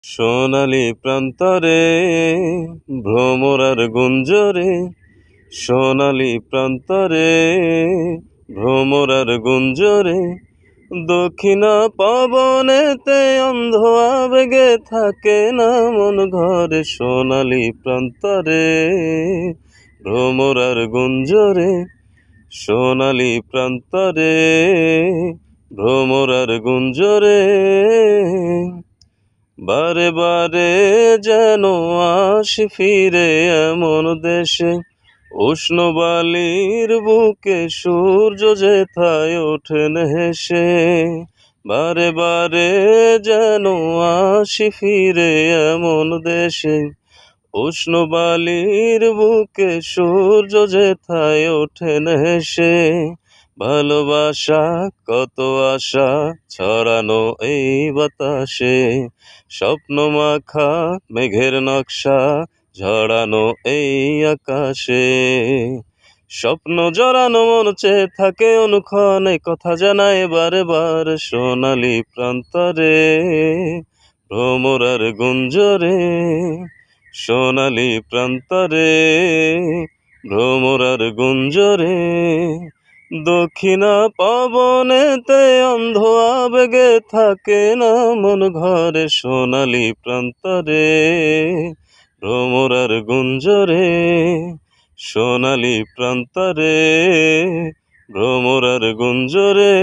সোনালি প্রান্তরে ভ্রমরার গুঞ্জরে, সোনালি প্রান্তরে ভ্রমরার গুঞ্জরে, দক্ষিণা পবনেতে অন্ধ আবেগে থাকে না মন ঘরে। সোনালি প্রান্তরে ভ্রমরার গুঞ্জরে, সোনালি প্রান্তরে ভ্রমরার গুঞ্জরে, বারে বারে যেন আসি ফিরে এমন দেশে, উষ্ণ বালির বুকে সূর্য যেথায় ওঠেন হেসে। বারে বারে যেন আসি ফিরে এমন দেশে, উষ্ণ বালির বুকে সূর্য যেথায় ওঠেন হেসে। ভালোবাসা কত আশা ছড়ানো এই বাতাসে, স্বপ্ন মাখা মেঘের নকশা ঝরানো এই আকাশে। স্বপ্ন জড়ানো মন চেয়ে থাকে অনুক্ষণে, কথা জানায় বারে বারে। সোনালি প্রান্তরে ভ্রমরার গুঞ্জরে, সোনালি প্রান্তরে ভ্রমরার গুঞ্জরে, দক্ষিণা পবনেতে অন্ধ আবেগে থাকে না মন ঘরে। সোনালি প্রান্তরে ভ্রমরার গুঞ্জরে, সোনালি প্রান্তরে ভ্রমরার গুঞ্জরে।